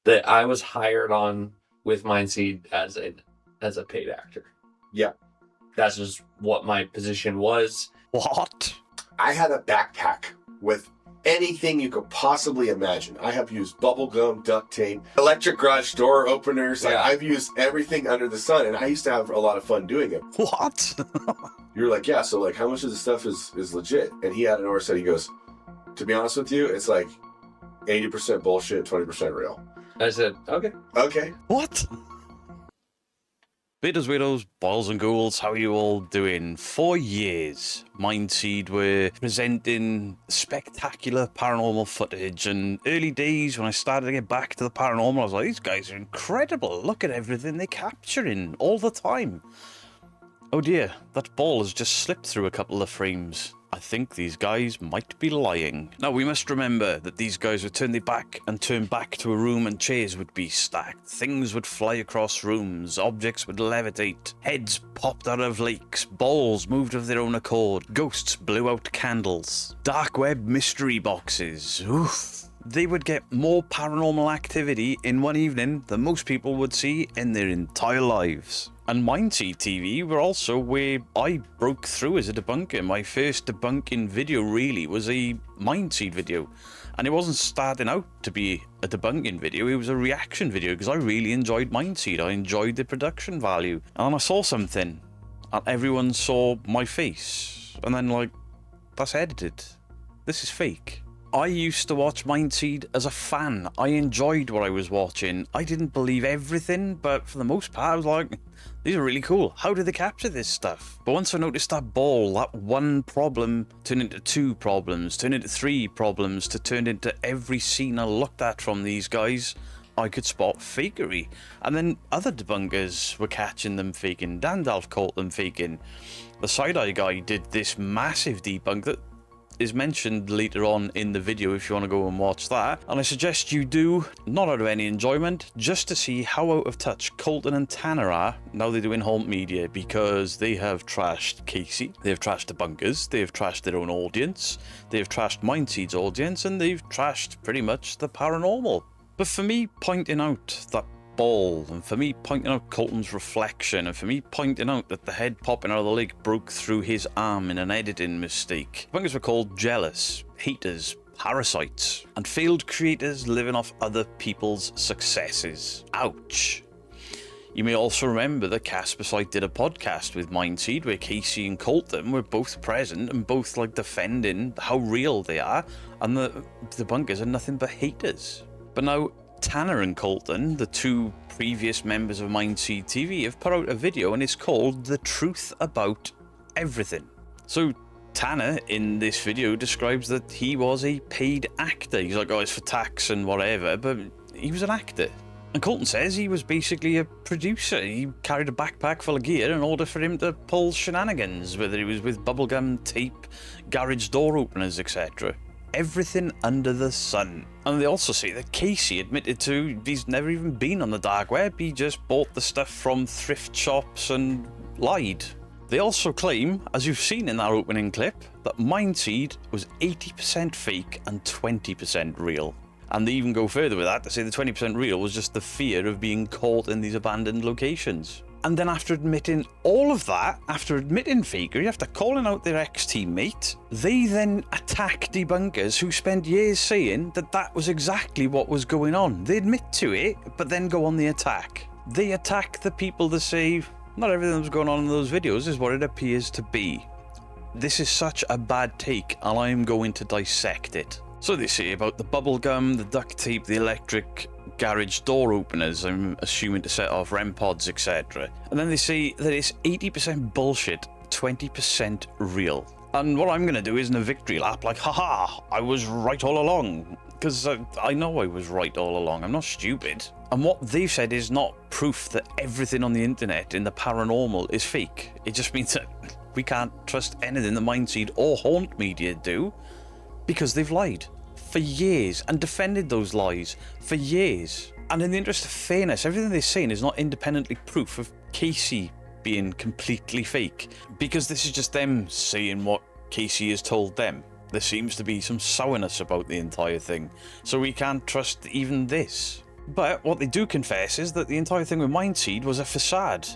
that I was hired on with Mindseed as a paid actor. Yeah. That's just what my position was. What? I had a backpack with anything you could possibly imagine. I have used bubblegum, duct tape, electric garage door openers. Like, Yeah. I've used everything under the sun, and I used to have a lot of fun doing it. What? You were like, yeah, so like how much of the stuff is legit? And he had an order said, he goes, to be honest with you, it's like 80% bullshit, 20% real. I said, okay. Okay. What? Beaters, widows, boils and ghouls, how are you all doing? For years, Mindseed were presenting spectacular paranormal footage, and early days when I started to get back to the paranormal, I was like, these guys are incredible. Look at everything they're capturing all the time. Oh dear, that ball has just slipped through a couple of frames. I think these guys might be lying. Now, we must remember that these guys would turn their back and turn back to a room and chairs would be stacked. Things would fly across rooms, objects would levitate, heads popped out of lakes, balls moved of their own accord, ghosts blew out candles, dark web mystery boxes. Oof. They would get more paranormal activity in one evening than most people would see in their entire lives. And Mindseed TV were also where I broke through as a debunker. My first debunking video really was a Mindseed video. And it wasn't starting out to be a debunking video, it was a reaction video because I really enjoyed Mindseed. I enjoyed the production value. And I saw something and everyone saw my face. And then like, that's edited. This is fake. I used to watch Mindseed as a fan. I enjoyed what I was watching. I didn't believe everything, but for the most part, I was like, these are really cool. How did they capture this stuff? But once I noticed that ball, that one problem turned into two problems, turned into three problems, to turn into every scene I looked at from these guys, I could spot fakery. And then other debunkers were catching them faking. Dandalf caught them faking. The side-eye guy did this massive debunk that is mentioned later on in the video if you want to go and watch that, and I suggest you do, not out of any enjoyment, just to see how out of touch Colton and Tanner are now they're doing Haunt Media, because they have trashed Casey, they've trashed Debunkers, they've trashed their own audience, they've trashed Mindseed's audience, and they've trashed pretty much the paranormal. But for me, pointing out that ball, and for me pointing out Colton's reflection, and for me pointing out that the head popping out of the lake broke through his arm in an editing mistake. Debunkers were called jealous, haters, parasites, and failed creators living off other people's successes. Ouch. You may also remember that Caspersight did a podcast with Mindseed where Casey and Colton were both present and both like defending how real they are, and the Debunkers are nothing but haters. But now Tanner and Colton, the two previous members of Mindseed TV, have put out a video and it's called The Truth About Everything. So Tanner in this video describes that he was a paid actor. He's like, oh, it's for tax and whatever, but he was an actor. And Colton says he was basically a producer. He carried a backpack full of gear in order for him to pull shenanigans, whether it was with bubblegum, tape, garage door openers, etc. Everything under the sun. And they also say that Casey admitted to he's never even been on the dark web, he just bought the stuff from thrift shops and lied. They also claim, as you've seen in that opening clip, that Mindseed was 80% fake and 20% real. And they even go further with that to say the 20% real was just the fear of being caught in these abandoned locations. And then after admitting all of that, after admitting fakery, after calling out their ex-teammate, they then attack debunkers who spent years saying that that was exactly what was going on. They admit to it, but then go on the attack. They attack the people that say, not everything that was going on in those videos is what it appears to be. This is such a bad take, and I am going to dissect it. So they say about the bubblegum, the duct tape, the electric garage door openers, I'm assuming to set off REM pods, etc. And then they say that it's 80% bullshit, 20% real. And what I'm going to do isn't a victory lap like, haha, I was right all along. Because I know I was right all along, I'm not stupid. And what they've said is not proof that everything on the internet in the paranormal is fake. It just means that we can't trust anything the Mindseed or Haunt Media do, because they've lied for years and defended those lies for years. And in the interest of fairness, everything they're saying is not independently proof of Casey being completely fake, because this is just them saying what Casey has told them. There seems to be some sourness about the entire thing, so we can't trust even this. But what they do confess is that the entire thing with Mindseed was a facade.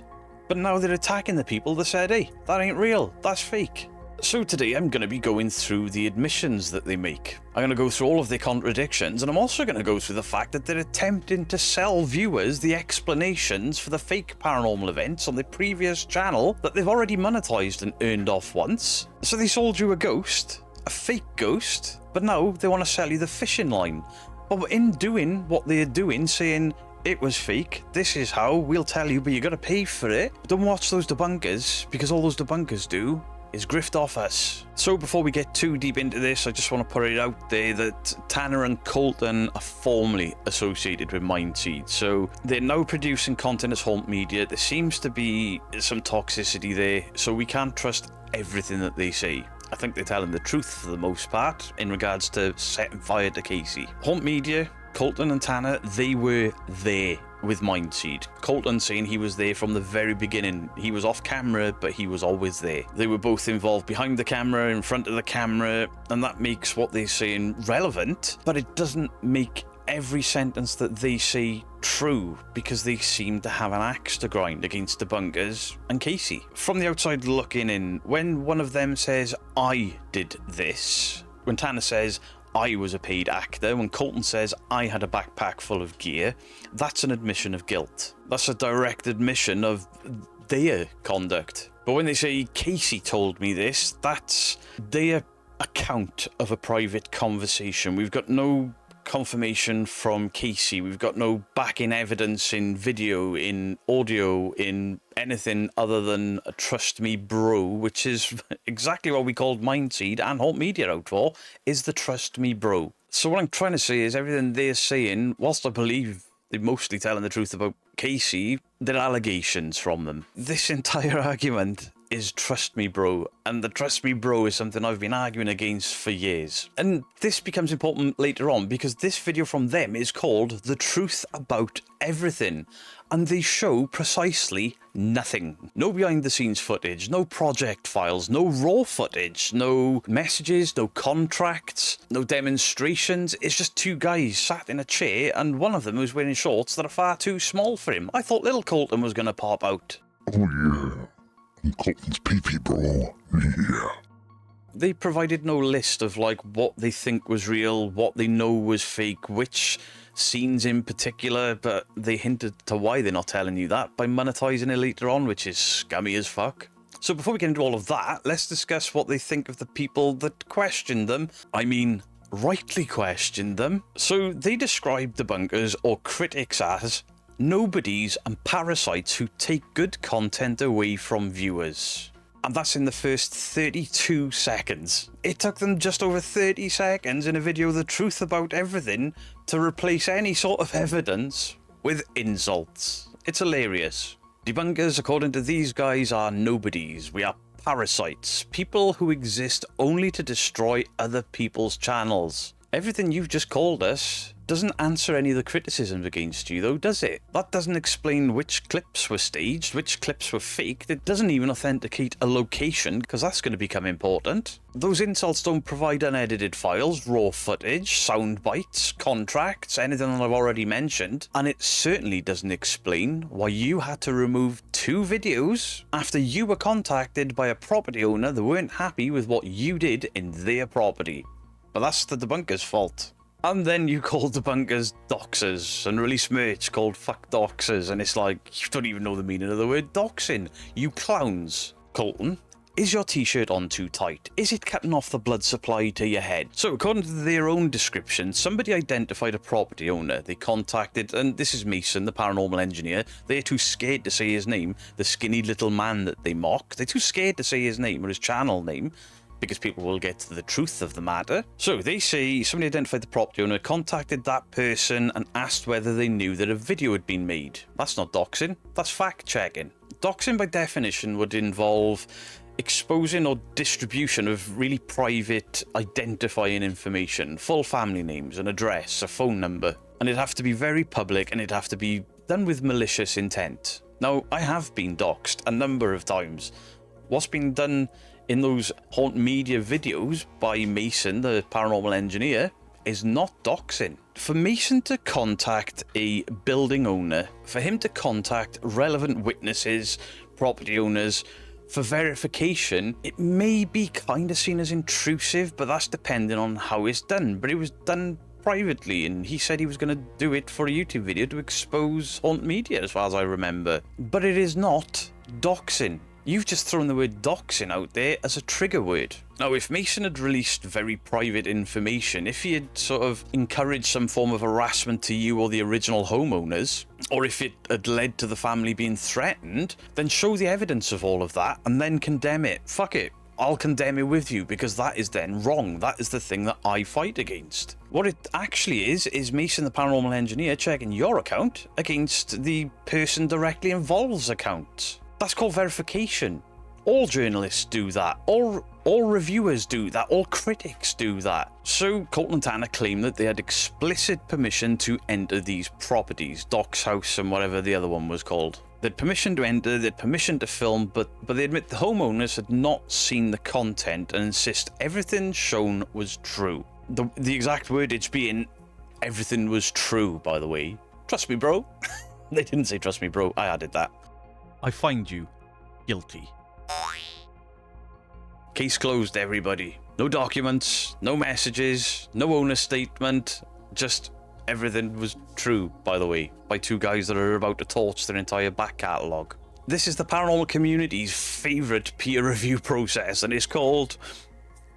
But now they're attacking the people that said, hey, that ain't real, that's fake. So today I'm going to be going through the admissions that they make. I'm going to go through all of their contradictions, and I'm also going to go through the fact that they're attempting to sell viewers the explanations for the fake paranormal events on the previous channel that they've already monetized and earned off once. So they sold you a ghost, a fake ghost, but now they want to sell you the fishing line. But in doing what they're doing, saying it was fake, this is how, we'll tell you, but you got to pay for it. Don't watch those debunkers, because all those debunkers do is grift off us. So before we get too deep into this, I just want to put it out there that Tanner and Colton are formerly associated with Mindseed. So they're now producing content as Haunt Media. There seems to be some toxicity there, so we can't trust everything that they say. I think they're telling the truth for the most part in regards to setting fire to Casey. Haunt Media, Colton and Tanner, they were there with Mindseed. Colton saying he was there from the very beginning. He was off camera, but he was always there. They were both involved behind the camera, in front of the camera, and that makes what they're saying relevant, but it doesn't make every sentence that they say true, because they seem to have an axe to grind against Debunkers and Casey. From the outside looking in, when one of them says, I did this, when Tanner says, I was a paid actor, when Colton says I had a backpack full of gear, that's an admission of guilt. That's a direct admission of their conduct. But when they say Casey told me this, that's their account of a private conversation. We've got no confirmation from Casey. We've got no backing evidence in video, in audio, in anything other than a trust me bro, which is exactly what we called Mindseed and Haunt Media out for, is the trust me bro. So what I'm trying to say is everything they're saying, whilst I believe they're mostly telling the truth about Casey, they're allegations from them. This entire argument is trust me bro, and the trust me bro is something I've been arguing against for years. And this becomes important later on because this video from them is called The Truth About Everything, and they show precisely nothing. No behind the scenes footage, no project files, no raw footage, no messages, no contracts, no demonstrations. It's just two guys sat in a chair and one of them was wearing shorts that are far too small for him. I thought little Colton was going to pop out. Oh yeah. Colton's pee-pee, bro. Yeah. They provided no list of like what they think was real, what they know was fake, which scenes in particular, but they hinted to why they're not telling you that by monetizing it later on, which is scummy as fuck. So before we get into all of that, let's discuss what they think of the people that questioned them. I mean, rightly questioned them. So they described debunkers or critics as nobodies and parasites who take good content away from viewers. And that's in the first 32 seconds. It took them just over 30 seconds in a video, The Truth About Everything, to replace any sort of evidence with insults. It's hilarious. Debunkers, according to these guys, are nobodies. We are parasites. People who exist only to destroy other people's channels. Everything you've just called us doesn't answer any of the criticisms against you, though, does it? That doesn't explain which clips were staged, which clips were faked. It doesn't even authenticate a location, because that's going to become important. Those insults don't provide unedited files, raw footage, sound bites, contracts, anything that I've already mentioned. And it certainly doesn't explain why you had to remove 2 videos after you were contacted by a property owner that weren't happy with what you did in their property. But that's the debunkers' fault. And then you call debunkers doxers and release merch called fuck doxers, and it's like, you don't even know the meaning of the word doxing, you clowns. Colton, is your t-shirt on too tight? Is it cutting off the blood supply to your head? So according to their own description, somebody identified a property owner. They contacted, and this is Mason, the paranormal engineer. They're too scared to say his name, the skinny little man that they mock. They're too scared to say his name or his channel name, because people will get to the truth of the matter. So they say somebody identified the property owner, contacted that person and asked whether they knew that a video had been made. That's not doxing, that's fact-checking. Doxing by definition would involve exposing or distribution of really private identifying information, full family names, an address, a phone number. And it'd have to be very public and it'd have to be done with malicious intent. Now, I have been doxed a number of times. What's been done in those Haunt Media videos by Mason, the paranormal engineer, is not doxing. For Mason to contact a building owner, for him to contact relevant witnesses, property owners, for verification, it may be kind of seen as intrusive, but that's depending on how it's done. But it was done privately, and he said he was going to do it for a YouTube video to expose haunt media, as far as I remember. But it is not doxing. You've just thrown the word doxing out there as a trigger word. Now, if Mason had released very private information, if he had sort of encouraged some form of harassment to you or the original homeowners, or if it had led to the family being threatened, then show the evidence of all of that and then condemn it. Fuck it. I'll condemn it with you, because that is then wrong. That is the thing that I fight against. What it actually is Mason the Paranormal Engineer checking your account against the person directly involved's account. That's called verification. All journalists do that. All reviewers do that. All critics do that. So Colton and Tanner claim that they had explicit permission to enter these properties, Doc's house and whatever the other one was called. They had permission to enter, they had permission to film, but they admit the homeowners had not seen the content and insist everything shown was true. The exact wordage being, everything was true, by the way. Trust me, bro. They didn't say trust me, bro. I added that. I find you guilty. Case closed, everybody. No documents, no messages, no owner statement, just everything was true, by the way, by two guys that are about to torch their entire back catalogue. This is the paranormal community's favourite peer review process, and it's called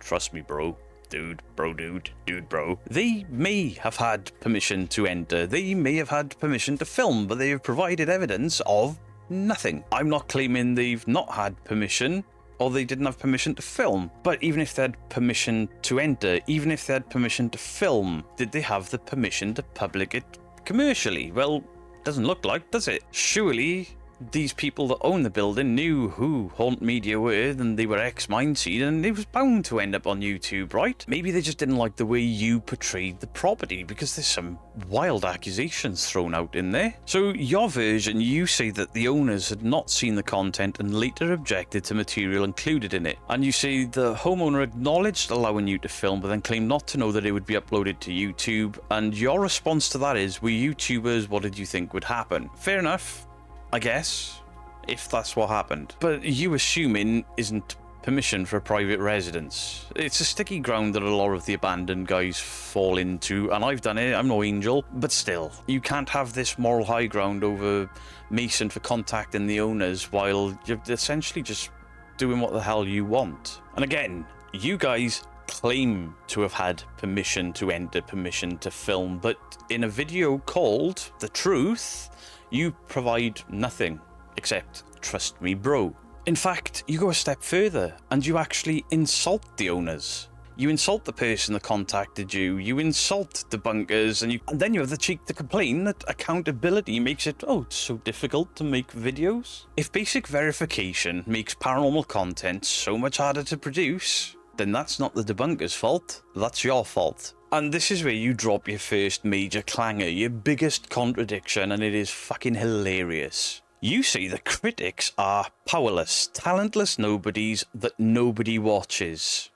Trust Me Bro. Dude, bro, dude, bro. They may have had permission to enter, they may have had permission to film, but they have provided evidence of nothing. I'm not claiming they've not had permission or they didn't have permission to film, but even if they had permission to enter, even if they had permission to film, did they have the permission to public it commercially? Well, doesn't look like, does it? Surely these people that own the building knew who Haunt Media were, and they were ex-Mindseed, and it was bound to end up on YouTube, right? Maybe they just didn't like the way you portrayed the property, because there's some wild accusations thrown out in there. So your version, you say that the owners had not seen the content and later objected to material included in it. And you say the homeowner acknowledged allowing you to film, but then claimed not to know that it would be uploaded to YouTube. And your response to that is, we YouTubers, what did you think would happen? Fair enough, I guess, if that's what happened. But you assuming isn't permission for a private residence. It's a sticky ground that a lot of the abandoned guys fall into, and I've done it, I'm no angel, but still, you can't have this moral high ground over Mason for contacting the owners while you're essentially just doing what the hell you want. And again, you guys claim to have had permission to enter, permission to film, but in a video called The Truth, you provide nothing except trust me, bro. In fact, you go a step further and you actually insult the owners. You insult the person that contacted you, you insult debunkers, and then you have the cheek to complain that accountability makes it, it's so difficult to make videos. If basic verification makes paranormal content so much harder to produce, then that's not the debunkers' fault, that's your fault. And this is where you drop your first major clanger, your biggest contradiction, and it is fucking hilarious. You say the critics are powerless, talentless nobodies that nobody watches.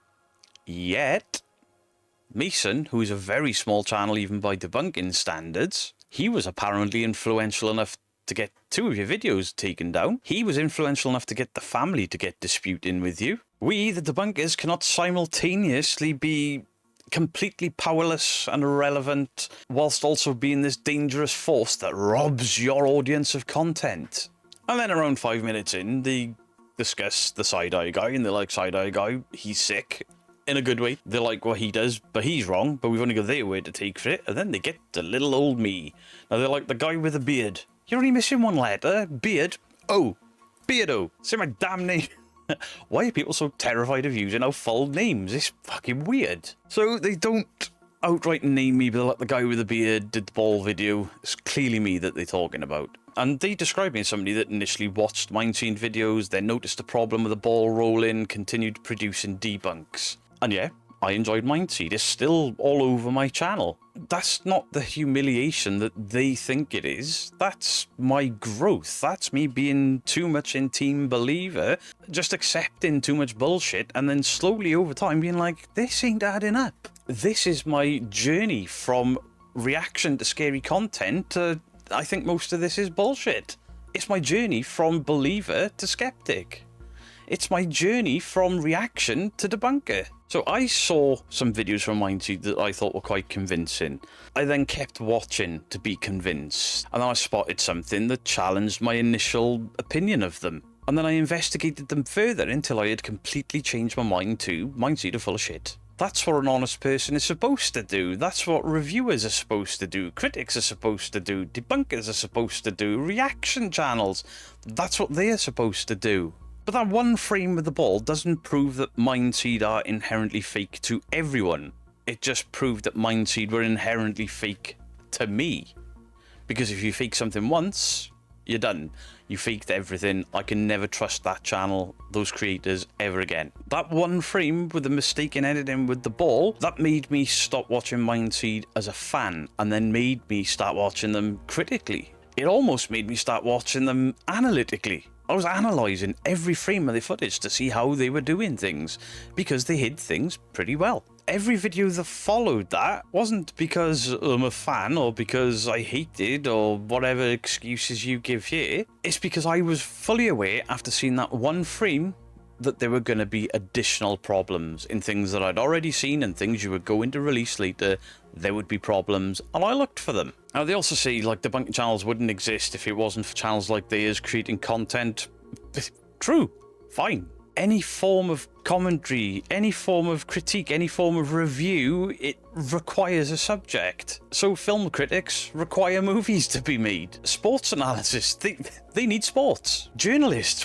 Yet, Mason, who is a very small channel even by debunking standards, he was apparently influential enough to get 2 of your videos taken down. He was influential enough to get the family to get disputing with you. We, the debunkers, cannot simultaneously be completely powerless and irrelevant whilst also being this dangerous force that robs your audience of content. And then around 5 minutes in, they discuss the side-eye guy, and they're like, side-eye guy, he's sick. In a good way. They like what he does, but he's wrong, but we've only got their word to take for it. And then they get to little old me. Now they're like, the guy with the beard. You're only missing one letter. Beard. Oh. Beardo. Say my damn name. Why are people so terrified of using our full names? It's fucking weird. So they don't outright name me, but they're like, the guy with the beard did the ball video. It's clearly me that they're talking about. And they describe me as somebody that initially watched Mindseed videos, then noticed a problem with the ball rolling, continued producing debunks. And yeah, I enjoyed Mindseed. It's still all over my channel. That's not the humiliation that they think it is. That's my growth. That's me being too much in team believer, just accepting too much bullshit, and then slowly over time being like, this ain't adding up. This is my journey from reaction to scary content to I think most of this is bullshit. It's my journey from believer to skeptic. It's my journey from reaction to debunker. So I saw some videos from Mindseed that I thought were quite convincing. I then kept watching to be convinced, and then I spotted something that challenged my initial opinion of them. And then I investigated them further until I had completely changed my mind to Mindseed are full of shit. That's what an honest person is supposed to do. That's what reviewers are supposed to do. Critics are supposed to do. Debunkers are supposed to do. Reaction channels. That's what they are supposed to do. But that one frame with the ball doesn't prove that Mindseed are inherently fake to everyone. It just proved that Mindseed were inherently fake to me. Because if you fake something once, you're done. You faked everything. I can never trust that channel, those creators, ever again. That one frame with the mistaken editing with the ball, that made me stop watching Mindseed as a fan, and then made me start watching them critically. It almost made me start watching them analytically. I was analysing every frame of the footage to see how they were doing things, because they hid things pretty well. Every video that followed that wasn't because I'm a fan or because I hated or whatever excuses you give here. It's because I was fully aware after seeing that one frame that there were going to be additional problems in things that I'd already seen and things you were going to release later. There would be problems, and I looked for them. Now, they also say, like, debunking channels wouldn't exist if it wasn't for channels like theirs creating content. True. Fine. Any form of commentary, any form of critique, any form of review, it requires a subject. So film critics require movies to be made. Sports analysis, they need sports. Journalists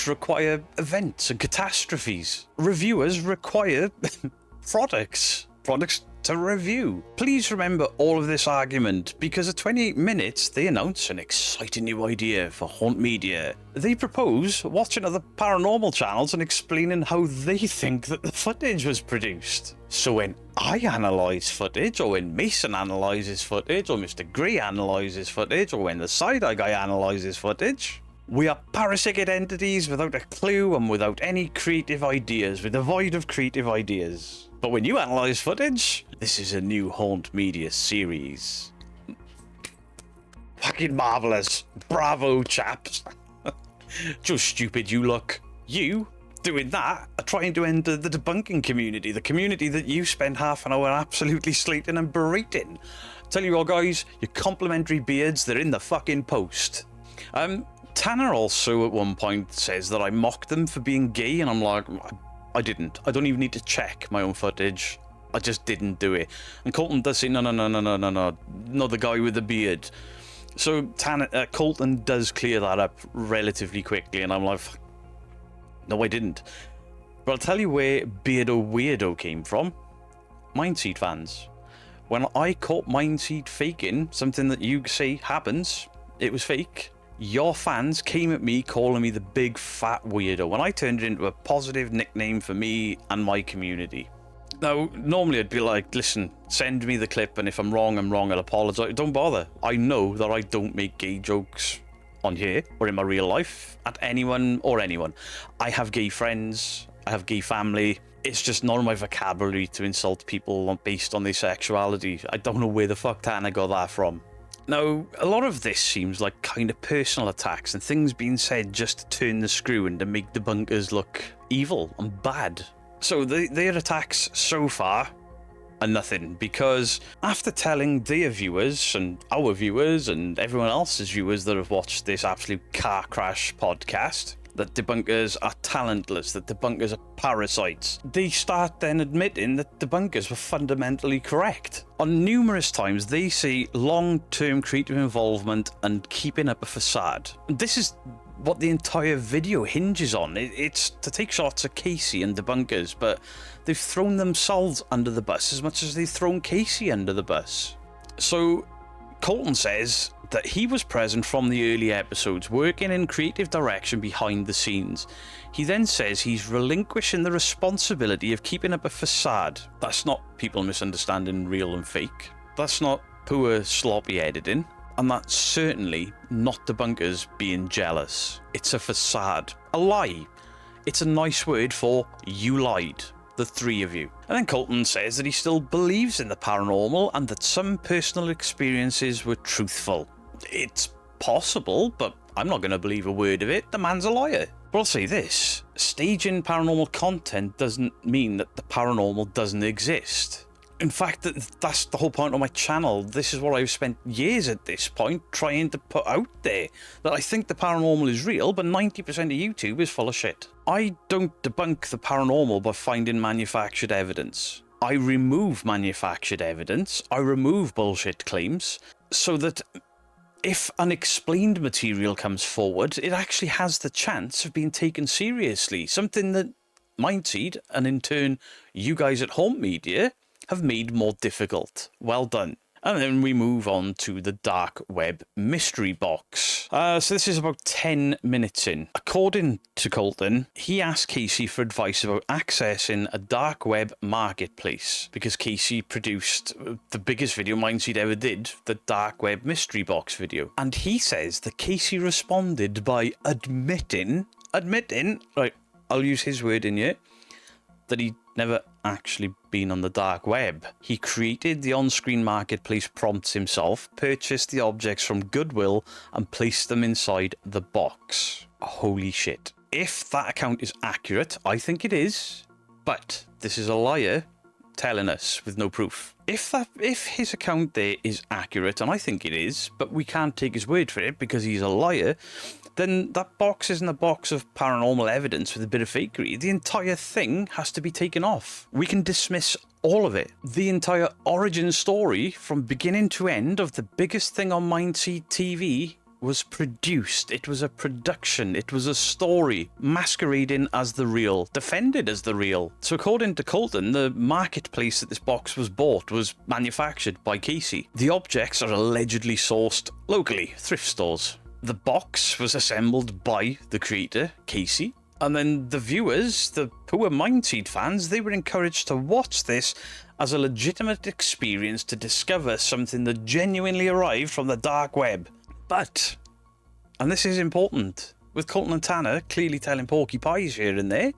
require events and catastrophes. Reviewers require products to review. Please remember all of this argument, because at 28 minutes they announce an exciting new idea for Haunt Media. They propose watching other paranormal channels and explaining how they think that the footage was produced. So when I analyse footage, or when Mason analyses footage, or Mr. Grey analyses footage, or when the side-eye guy analyses footage, we are parasitic entities without a clue and without any creative ideas. We're devoid of creative ideas. But when you analyse footage, this is a new Haunt Media series. Fucking marvellous. Bravo, chaps. Just stupid you look. You, doing that, are trying to enter the debunking community. The community that you spend half an hour absolutely slating and berating. Tell you what, guys, your complimentary beards, they're in the fucking post. Tanner also at one point says that I mocked them for being gay, and I'm like, I didn't. I don't even need to check my own footage. I just didn't do it. And Colton does say, no, the guy with the beard. So Colton does clear that up relatively quickly, and I'm like, no, I didn't. But I'll tell you where Beardo Weirdo came from. Mindseed fans. When I caught Mindseed faking something that you say happens, it was fake. Your fans came at me calling me the big fat weirdo when I turned it into a positive nickname for me and my community. Now, normally I'd be like, listen, send me the clip, and if I'm wrong, I'll apologise. Don't bother. I know that I don't make gay jokes on here or in my real life at anyone or anyone. I have gay friends. I have gay family. It's just not in my vocabulary to insult people based on their sexuality. I don't know where the fuck Tanner got that from. Now, a lot of this seems like kind of personal attacks and things being said just to turn the screw and to make debunkers look evil and bad. So their attacks so far are nothing, because after telling their viewers and our viewers and everyone else's viewers that have watched this absolute car crash podcast that debunkers are talentless, that debunkers are parasites, they start then admitting that debunkers were fundamentally correct. On numerous times, they say long-term creative involvement and keeping up a facade. This is what the entire video hinges on. It's to take shots at Casey and debunkers, but they've thrown themselves under the bus as much as they've thrown Casey under the bus. So Colton says that he was present from the early episodes, working in creative direction behind the scenes. He then says he's relinquishing the responsibility of keeping up a facade. That's not people misunderstanding real and fake. That's not poor, sloppy editing. And that's certainly not debunkers being jealous. It's a facade. A lie. It's a nice word for you lied. the three of you. And then Colton says that he still believes in the paranormal and that some personal experiences were truthful. It's possible, but I'm not going to believe a word of it. The man's a liar. But I'll say this, staging paranormal content doesn't mean that the paranormal doesn't exist. In fact, that's the whole point of my channel. This is what I've spent years at this point trying to put out there. That I think the paranormal is real, but 90% of YouTube is full of shit. I don't debunk the paranormal by finding manufactured evidence. I remove manufactured evidence. I remove bullshit claims so that if unexplained material comes forward, it actually has the chance of being taken seriously. Something that Mindseed, and in turn you guys at Home Media, have made more difficult. Well done. And then we move on to the dark web mystery box. So this is about 10 minutes in. According to Colton, he asked Casey for advice about accessing a dark web marketplace because Casey produced the biggest video Mindseed ever did, the dark web mystery box video. And he says that Casey responded by admitting, right, I'll use his word in here, that he never actually been on the dark web. He created the on-screen marketplace prompts himself, purchased the objects from Goodwill, and placed them inside the box. Holy shit. If that account is accurate, I think it is, but this is a liar telling us with no proof. If his account there is accurate, and I think it is, but we can't take his word for it because he's a liar, then that box isn't a box of paranormal evidence with a bit of fakery. The entire thing has to be taken off. We can dismiss all of it. The entire origin story from beginning to end of the biggest thing on Mindseed TV was produced. It was a production. It was a story masquerading as the real, defended as the real. So according to Colton, the marketplace that this box was bought was manufactured by Casey. The objects are allegedly sourced locally, thrift stores. The box was assembled by the creator, Casey, and then the viewers, who were Mindseed fans, they were encouraged to watch this as a legitimate experience to discover something that genuinely arrived from the dark web. But, and this is important, with Colton and Tanner clearly telling porky pies here and there,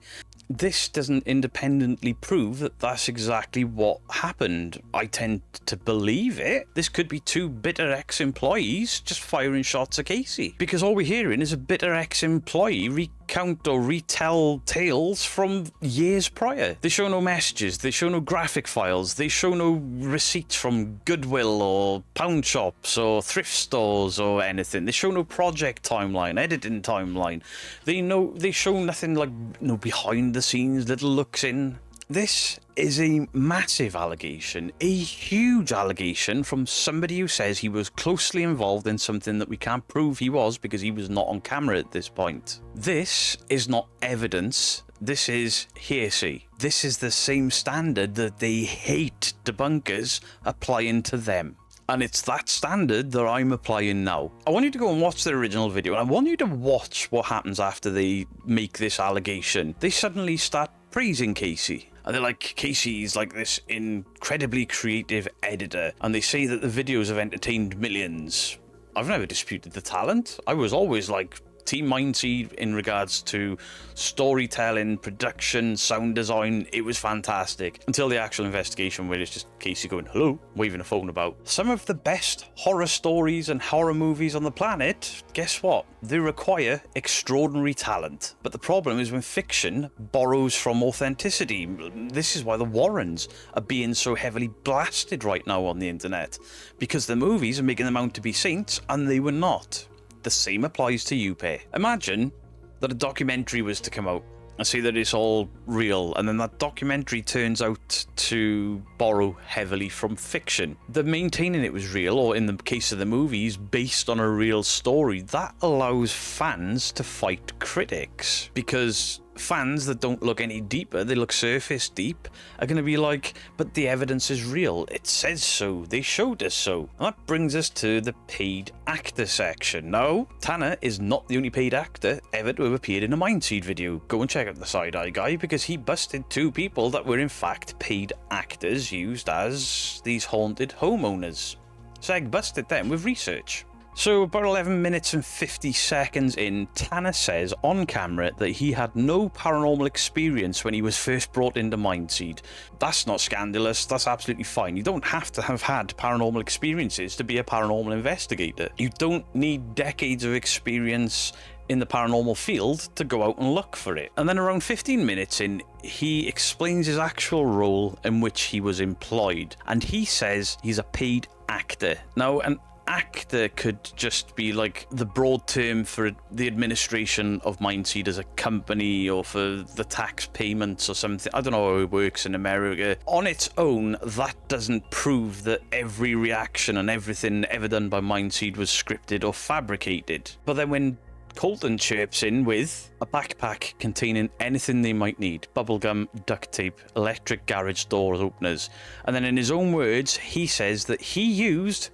this doesn't independently prove that that's exactly what happened. I tend to believe it. This could be two bitter ex-employees just firing shots at Casey. Because all we're hearing is a bitter ex-employee recount or retell tales from years prior. They show no messages, they show no graphic files, they show no receipts from Goodwill or pound shops or thrift stores or anything. They show no project timeline, editing timeline. They show nothing like no behind the scenes little looks in. This is a massive allegation, a huge allegation from somebody who says he was closely involved in something that we can't prove he was because he was not on camera at this point. This is not evidence, this is hearsay. This is the same standard that they hate debunkers applying to them. And it's that standard that I'm applying now. I want you to go and watch the original video, and I want you to watch what happens after they make this allegation. They suddenly start praising Casey. And they're like, Casey's like this incredibly creative editor. And they say that the videos have entertained millions. I've never disputed the talent. I was always like Team Mindseed in regards to storytelling, production, sound design. It was fantastic. Until the actual investigation where it's just Casey going, hello, waving a phone about. Some of the best horror stories and horror movies on the planet, guess what? They require extraordinary talent. But the problem is when fiction borrows from authenticity. This is why the Warrens are being so heavily blasted right now on the internet. Because the movies are making them out to be saints, and they were not. The same applies to you, Pay. Imagine that a documentary was to come out and say that it's all real, and then that documentary turns out to borrow heavily from fiction. The maintaining it was real, or in the case of the movies, based on a real story, that allows fans to fight critics. Because fans that don't look any deeper, they look surface deep, are going to be like, but the evidence is real, it says so, they showed us so. And that brings us to the paid actor section. Now, Tanner is not the only paid actor ever to have appeared in a Mindseed video. Go and check out the Side Eye Guy, because he busted two people that were in fact paid actors used as these haunted homeowners. Seg busted them with research. So about 11 minutes and 50 seconds in, Tanner says on camera that he had no paranormal experience when he was first brought into Mindseed. That's not scandalous, that's absolutely fine. You don't have to have had paranormal experiences to be a paranormal investigator. You don't need decades of experience in the paranormal field to go out and look for it. And then around 15 minutes in, he explains his actual role in which he was employed, and he says he's a paid actor. Now, an actor could just be like the broad term for the administration of Mindseed as a company, or for the tax payments or something. I don't know how it works in America. On its own, that doesn't prove that every reaction and everything ever done by Mindseed was scripted or fabricated. But then when Colton chirps in with a backpack containing anything they might need: bubblegum, duct tape, electric garage door openers, and then in his own words, he says that he used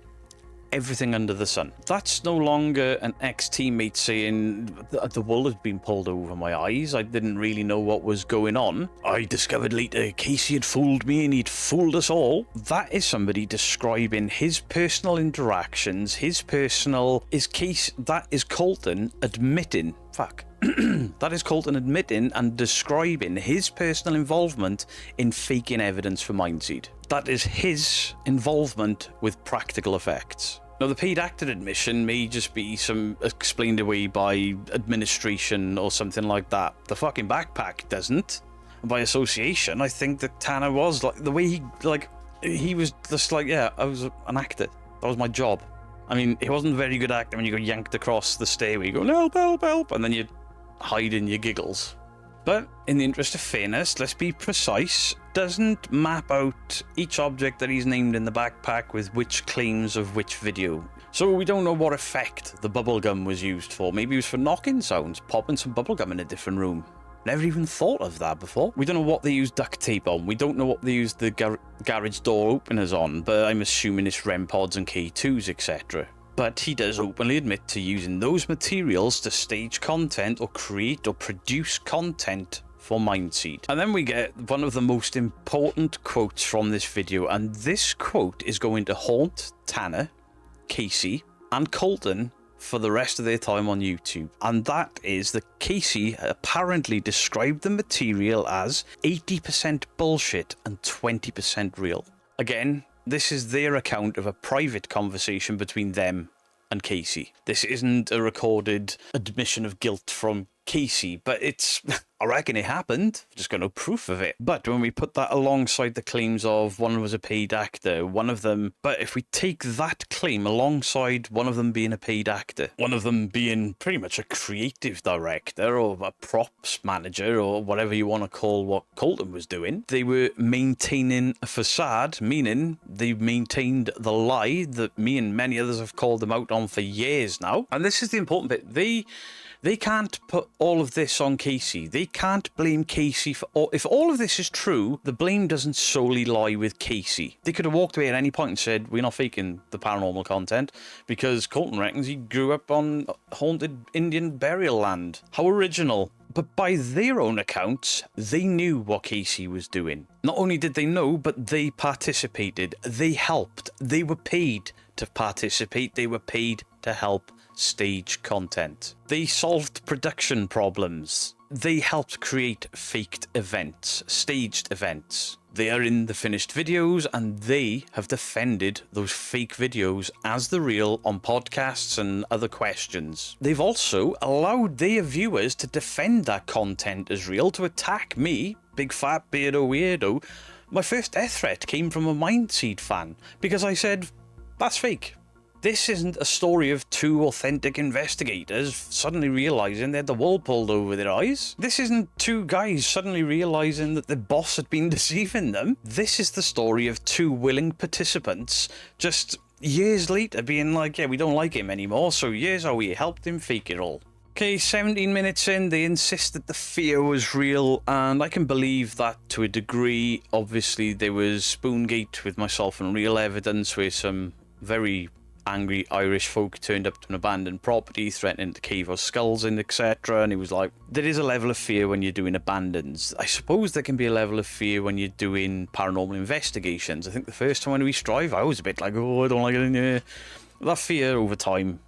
everything under the sun. That's no longer an ex-teammate saying the wool has been pulled over my eyes, I didn't really know what was going on, I discovered later Casey had fooled me and he'd fooled us all. That is somebody describing his personal interactions, that is Colton admitting, that is Colton admitting and describing his personal involvement in faking evidence for Mindseed. That is his involvement with practical effects. Now, the paid actor admission may just be some explained away by administration or something like that. The fucking backpack doesn't. And by association, I think that Tanner was like, the way he was just like, yeah, I was an actor. That was my job. I mean, he wasn't a very good actor when you got yanked across the stairway. You go, help, help, help, and then you hide in your giggles. But in the interest of fairness, let's be precise, doesn't map out each object that he's named in the backpack with which claims of which video. So we don't know what effect the bubblegum was used for. Maybe it was for knocking sounds, popping some bubblegum in a different room. Never even thought of that before. We don't know what they used duct tape on. We don't know what they used the garage door openers on, but I'm assuming it's REM pods and K2s, etc. But he does openly admit to using those materials to stage content or create or produce content for Mindseed. And then we get one of the most important quotes from this video, and this quote is going to haunt Tanner, Casey, and Colton for the rest of their time on YouTube. And that is that Casey apparently described the material as 80% bullshit and 20% real. Again, this is their account of a private conversation between them and Casey. This isn't a recorded admission of guilt from Casey, but it's, I reckon it happened. Just got no proof of it. But when we put that alongside the claims of one was a paid actor, but if we take that claim alongside one of them being a paid actor, one of them being pretty much a creative director or a props manager or whatever you want to call what Colton was doing, they were maintaining a facade, meaning they maintained the lie that me and many others have called them out on for years now. And this is the important bit. They can't put all of this on Casey. They can't blame Casey for all. If all of this is true, the blame doesn't solely lie with Casey. They could have walked away at any point and said, we're not faking the paranormal content, because Colton reckons he grew up on haunted Indian burial land. How original. But by their own accounts, they knew what Casey was doing. Not only did they know, but they participated. They helped. They were paid to participate. They were paid to help stage content. They solved production problems. They helped create faked events, staged events. They are in the finished videos, and they have defended those fake videos as the real on podcasts and other questions. They've also allowed their viewers to defend that content as real, to attack me, big fat beardo weirdo. My first death threat came from a Mindseed fan because I said, that's fake. This isn't a story of two authentic investigators suddenly realising they had the wool pulled over their eyes. This isn't two guys suddenly realising that the boss had been deceiving them. This is the story of two willing participants just years later being like, yeah, we don't like him anymore, so here's how we helped him fake it all. Okay, 17 minutes in, they insist that the fear was real, and I can believe that to a degree. Obviously, there was Spoongate with myself and real evidence where some very angry Irish folk turned up to an abandoned property threatening to cave our skulls in, etc. And he was like, there is a level of fear when you're doing abandons. I suppose there can be a level of fear when you're doing paranormal investigations. I think the first time when we strive, I was a bit like, oh, I don't like it in here. That fear over time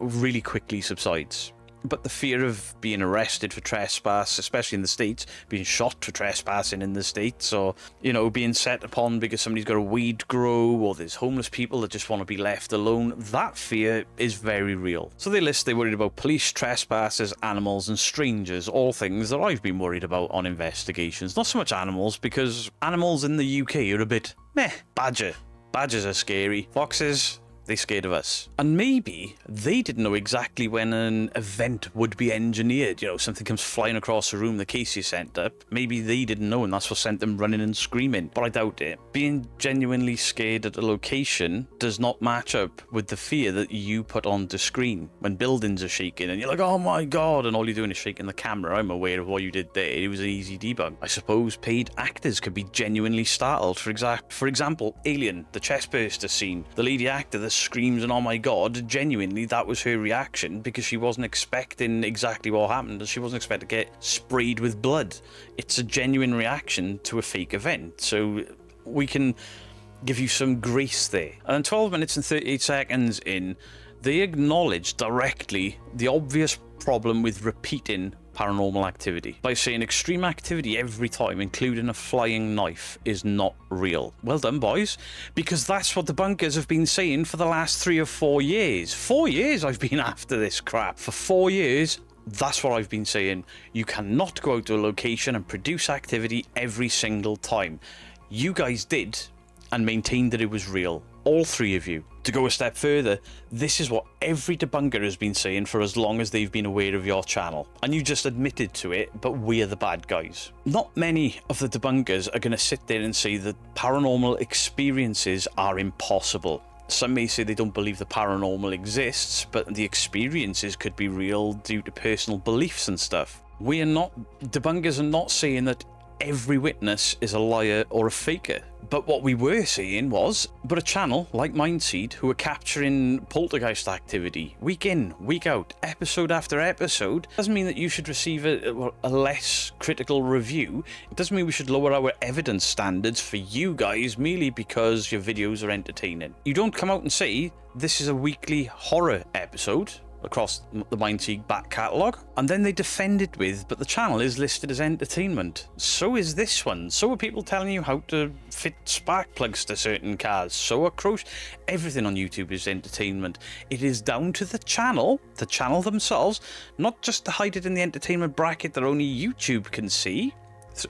really quickly subsides. But the fear of being arrested for trespass, especially in the States, being shot for trespassing in the States, or, you know, being set upon because somebody's got a weed grow, or there's homeless people that just want to be left alone, that fear is very real. So they list they're worried about police, trespassers, animals, and strangers, all things that I've been worried about on investigations. Not so much animals, because animals in the UK are a bit meh. Badgers are scary. Foxes, they scared of us. And maybe they didn't know exactly when an event would be engineered. You know, something comes flying across the room, the case you sent up. Maybe they didn't know, and that's what sent them running and screaming. But I doubt it. Being genuinely scared at a location does not match up with the fear that you put onto screen when buildings are shaking and you're like, oh my god, and all you're doing is shaking the camera. I'm aware of what you did there. It was an easy debunk. I suppose paid actors could be genuinely startled. For example, Alien, the chestburster scene. The lady actor that screams and oh my god, genuinely that was her reaction because she wasn't expecting exactly what happened and she wasn't expecting to get sprayed with blood. It's a genuine reaction to a fake event, so we can give you some grace there. And 12 minutes and 38 seconds in, they acknowledge directly the obvious problem with repeating paranormal activity by saying extreme activity every time, including a flying knife, is not real. Well done, boys, because that's what debunkers have been saying for the last 3 or 4 years. 4 years I've been after this crap. For 4 years, that's what I've been saying. You cannot go out to a location and produce activity every single time. You guys did, and maintained that it was real. All 3 of you. To go a step further, this is what every debunker has been saying for as long as they've been aware of your channel. And you just admitted to it, but we're the bad guys. Not many of the debunkers are going to sit there and say that paranormal experiences are impossible. Some may say they don't believe the paranormal exists, but the experiences could be real due to personal beliefs and stuff. Debunkers are not saying that every witness is a liar or a faker. But what we were saying was, but a channel like Mindseed, who are capturing poltergeist activity week in, week out, episode after episode, doesn't mean that you should receive a less critical review. It doesn't mean we should lower our evidence standards for you guys merely because your videos are entertaining. You don't come out and say, this is a weekly horror episode across the Mindseed back catalogue, and then they defend it with, but the channel is listed as entertainment. So is this one. So are people telling you how to fit spark plugs to certain cars. So are everything on YouTube is entertainment. It is down to the channel themselves, not just to hide it in the entertainment bracket that only YouTube can see,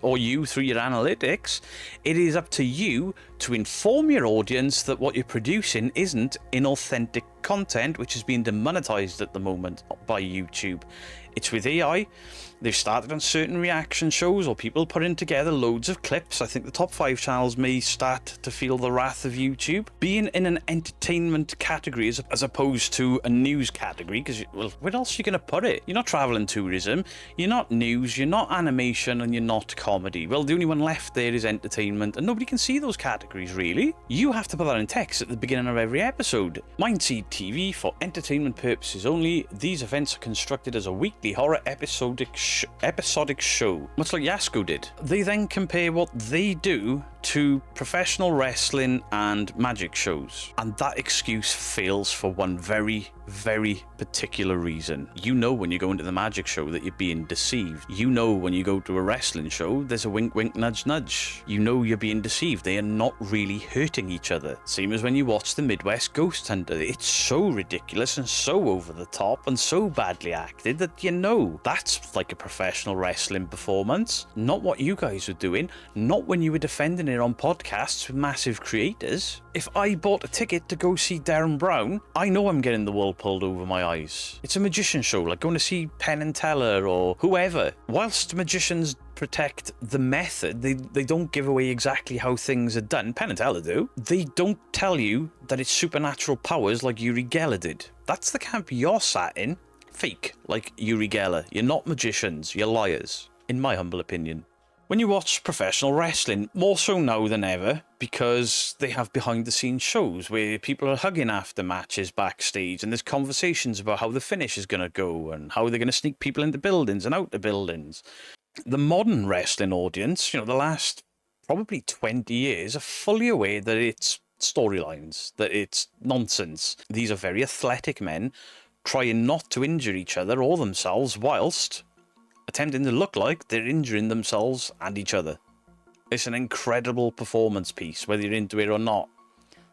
or you through your analytics. It is up to you to inform your audience that what you're producing isn't inauthentic content, which is being demonetized at the moment by YouTube. It's with AI. They've started on certain reaction shows or people putting together loads of clips. I think the top 5 channels may start to feel the wrath of YouTube. Being in an entertainment category as opposed to a news category, because, well, where else are you going to put it? You're not travel and tourism, you're not news, you're not animation, and you're not comedy. Well, the only one left there is entertainment, and nobody can see those categories, really. You have to put that in text at the beginning of every episode. Mindseed TV for entertainment purposes only. These events are constructed as a weekly horror episodic show, much like Yasko did. They then compare what they do to professional wrestling and magic shows, and that excuse fails for one very, very particular reason. You know when you go into the magic show that you're being deceived. You know when you go to a wrestling show there's a wink wink nudge nudge. You know you're being deceived. They are not really hurting each other. Same as when you watch the Midwest Ghost Hunter. It's so ridiculous and so over the top and so badly acted that you know that's like a professional wrestling performance. Not what you guys were doing. Not when you were defending it on podcasts with massive creators. If I bought a ticket to go see Darren Brown, I know I'm getting the wool pulled over my eyes. It's a magician show, like going to see Penn and Teller or whoever. Whilst magicians protect the method, they don't give away exactly how things are done. Penn and Teller do. They don't tell you that it's supernatural powers like Uri Geller did. That's the camp you're sat in. Fake, like Uri Geller. You're not magicians, you're liars, in my humble opinion. When you watch professional wrestling, more so now than ever, because they have behind-the-scenes shows where people are hugging after matches backstage, and there's conversations about how the finish is going to go and how they're going to sneak people into buildings and out of buildings. The modern wrestling audience, the last probably 20 years, are fully aware that it's storylines, that it's nonsense. These are very athletic men trying not to injure each other or themselves whilst attempting to look like they're injuring themselves and each other. It's an incredible performance piece, whether you're into it or not.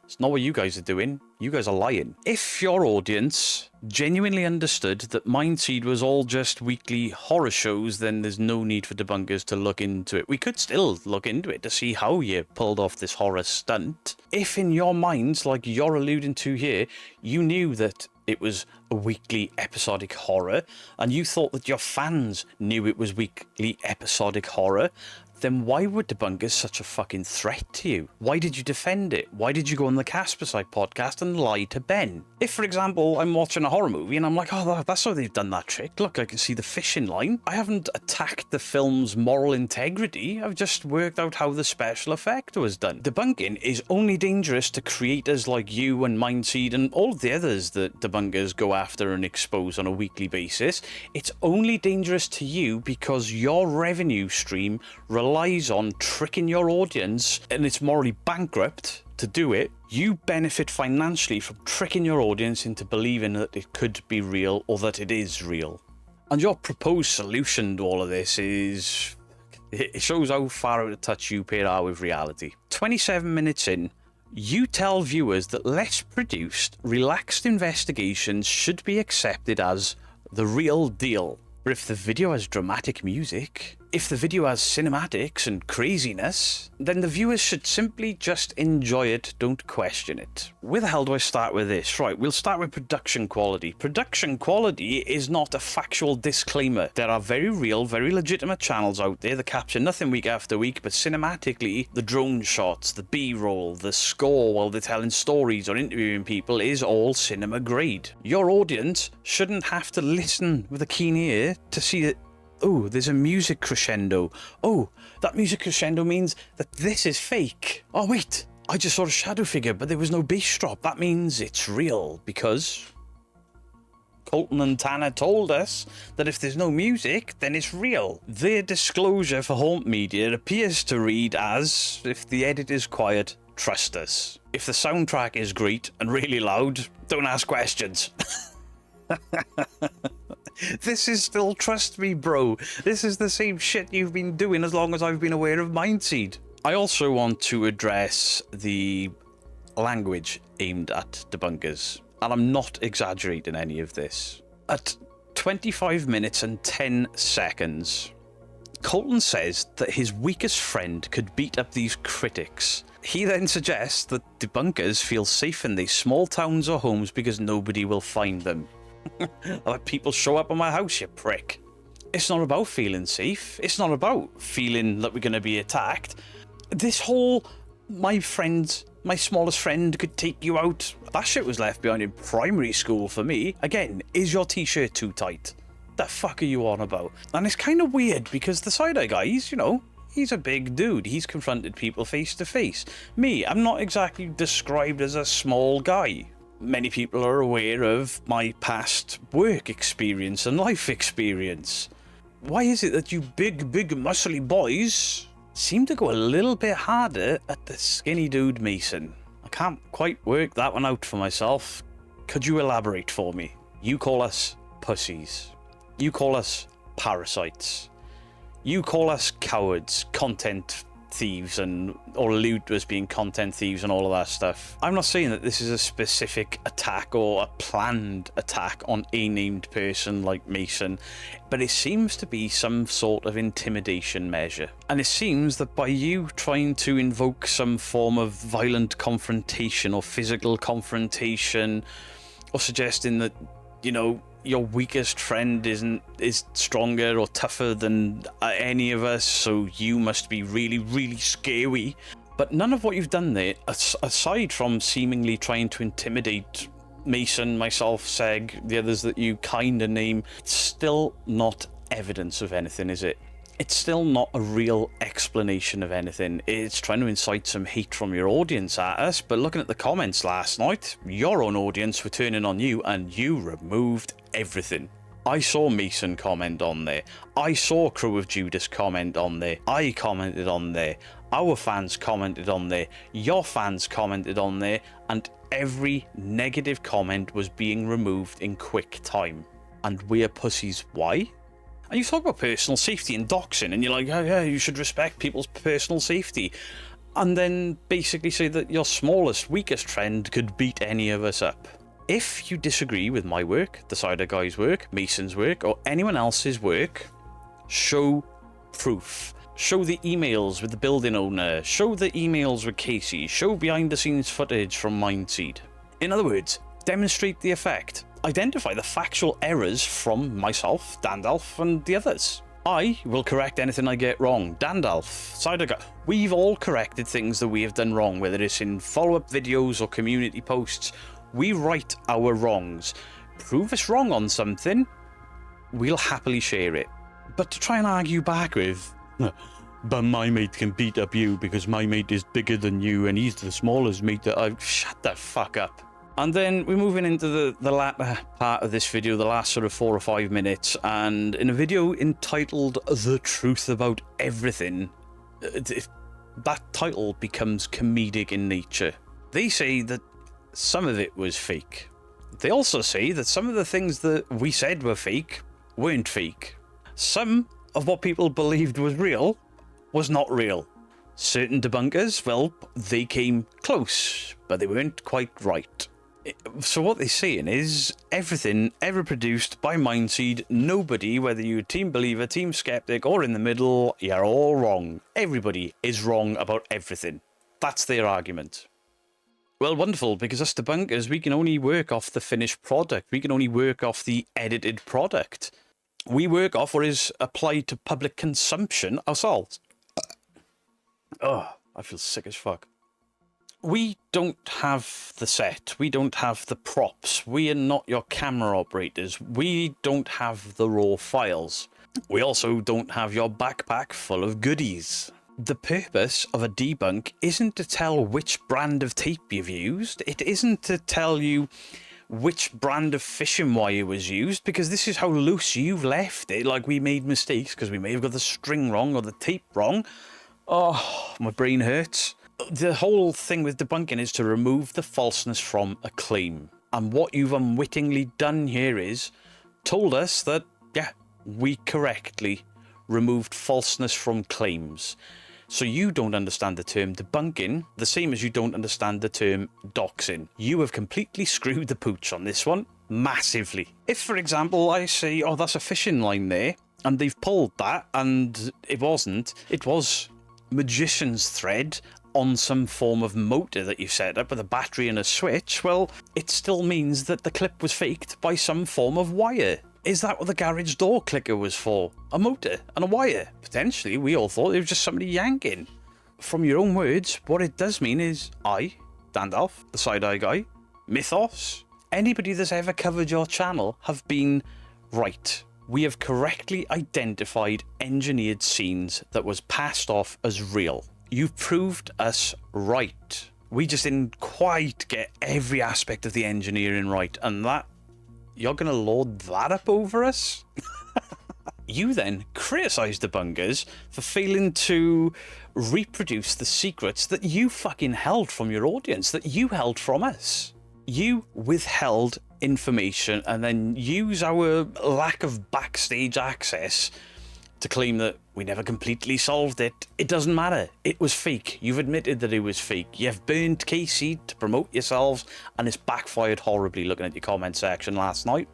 It's not what you guys are doing. You guys are lying. If your audience genuinely understood that Mindseed was all just weekly horror shows, then there's no need for debunkers to look into it. We could still look into it to see how you pulled off this horror stunt. If in your minds, like you're alluding to here, you knew that it was a weekly episodic horror, and you thought that your fans knew it was weekly episodic horror, then why were debunkers such a fucking threat to you? Why did you defend it? Why did you go on the Casperside podcast and lie to Ben? If, for example, I'm watching a horror movie and I'm like, oh, that's how they've done that trick. Look, I can see the fishing line. I haven't attacked the film's moral integrity. I've just worked out how the special effect was done. Debunking is only dangerous to creators like you and Mindseed and all of the others that debunkers go after and expose on a weekly basis. It's only dangerous to you because your revenue stream relies on tricking your audience, and it's morally bankrupt to do it. You benefit financially from tricking your audience into believing that it could be real or that it is real. And your proposed solution to all of this is... it shows how far out of touch you pair are with reality. 27 minutes in, you tell viewers that less produced, relaxed investigations should be accepted as the real deal. But if the video has dramatic music, if the video has cinematics and craziness, then the viewers should simply just enjoy it, don't question it. Where the hell do I start with this? Right, we'll start with production quality. Production quality is not a factual disclaimer. There are very real, very legitimate channels out there that capture nothing week after week, but cinematically, the drone shots, the B-roll, the score while they're telling stories or interviewing people is all cinema grade. Your audience shouldn't have to listen with a keen ear to see that, oh, there's a music crescendo. Oh, that music crescendo means that this is fake. Oh, wait, I just saw a shadow figure, but there was no bass drop. That means it's real, because Colton and Tanner told us that if there's no music, then it's real. Their disclosure for Haunt Media appears to read as, if the edit is quiet, trust us. If the soundtrack is great and really loud, don't ask questions. This is still trust me, bro. This is the same shit you've been doing as long as I've been aware of Mindseed. I also want to address the language aimed at debunkers, and I'm not exaggerating any of this. At 25 minutes and 10 seconds, Colton says that his weakest friend could beat up these critics. He then suggests that debunkers feel safe in these small towns or homes because nobody will find them. I let people show up at my house, you prick. It's not about feeling safe. It's not about feeling that we're going to be attacked. This whole, my smallest friend could take you out, that shit was left behind in primary school for me. Again, is your t-shirt too tight? The fuck are you on about? And it's kind of weird because the side-eye guy, he's a big dude. He's confronted people face to face. Me, I'm not exactly described as a small guy. Many people are aware of my past work experience and life experience. Why is it that you big muscly boys seem to go a little bit harder at the skinny dude Mason? I can't quite work that one out for myself. Could you elaborate for me? You call us pussies. You call us parasites. You call us cowards, content thieves, or allude to us being content thieves and all of that stuff. I'm not saying that this is a specific attack or a planned attack on a named person like Mason, but it seems to be some sort of intimidation measure. And it seems that by you trying to invoke some form of violent confrontation or physical confrontation, or suggesting that, your weakest friend is stronger or tougher than any of us, so you must be really, really scary. But none of what you've done there, aside from seemingly trying to intimidate Mason, myself, Seg, the others that you kind of name, it's still not evidence of anything, is it? It's still not a real explanation of anything. It's trying to incite some hate from your audience at us, but looking at the comments last night, your own audience were turning on you and you removed everything. I saw Mason comment on there. I saw Crew of Judas comment on there. I commented on there. Our fans commented on there. Your fans commented on there. And every negative comment was being removed in quick time. And we're pussies. Why? And you talk about personal safety and doxing, and you're like, oh yeah, you should respect people's personal safety. And then basically say that your smallest, weakest friend could beat any of us up. If you disagree with my work, the Cider Guy's work, Mason's work, or anyone else's work, show proof. Show the emails with the building owner, show the emails with Casey, show behind the scenes footage from Mindseed. In other words, demonstrate the effect. Identify the factual errors from myself, Dandalf, and the others. I will correct anything I get wrong. Dandalf, Cider Guy, we've all corrected things that we have done wrong, whether it's in follow-up videos or community posts. We right our wrongs. Prove us wrong on something, we'll happily share it. But to try and argue back with, but my mate can beat up you because my mate is bigger than you and he's the smallest mate that I've... Shut the fuck up. And then we're moving into the latter part of this video, the last sort of 4 or 5 minutes, and in a video entitled The Truth About Everything, that title becomes comedic in nature. They say that some of it was fake. They also say that some of the things that we said were fake weren't fake. Some of what people believed was real was not real. Certain debunkers, well, they came close, but they weren't quite right. So what they're saying is, everything ever produced by Mindseed, nobody, whether you're Team Believer, Team Skeptic, or in the middle, you're all wrong. Everybody is wrong about everything. That's their argument. Well, wonderful, because us debunkers, we can only work off the finished product. We can only work off the edited product. We work off what is applied to public consumption ourselves. Oh, I feel sick as fuck. We don't have the set. We don't have the props. We are not your camera operators. We don't have the raw files. We also don't have your backpack full of goodies. The purpose of a debunk isn't to tell which brand of tape you've used. It isn't to tell you which brand of fishing wire was used, because this is how loose you've left it. Like, we made mistakes because we may have got the string wrong or the tape wrong. Oh, my brain hurts. The whole thing with debunking is to remove the falseness from a claim. And what you've unwittingly done here is told us that, yeah, we correctly removed falseness from claims. So you don't understand the term debunking, the same as you don't understand the term doxing. You have completely screwed the pooch on this one, massively. If, for example, I say, oh, that's a fishing line there, and they've pulled that, and it wasn't, it was magician's thread on some form of motor that you set up with a battery and a switch, well, it still means that the clip was faked by some form of wire. Is that what the garage door clicker was for? A motor and a wire? Potentially, we all thought it was just somebody yanking. From your own words, what it does mean is I, Dandalf, the side-eye guy, Mythos, anybody that's ever covered your channel have been right. We have correctly identified engineered scenes that was passed off as real. You've proved us right. We just didn't quite get every aspect of the engineering right, and that... You're going to lord that up over us? You then criticise debunkers for failing to reproduce the secrets that you fucking held from your audience, that you held from us. You withheld information and then use our lack of backstage access to claim that we never completely solved it. It doesn't matter. It was fake. You've admitted that it was fake. You've burned Casey to promote yourselves, and it's backfired horribly looking at your comment section last night.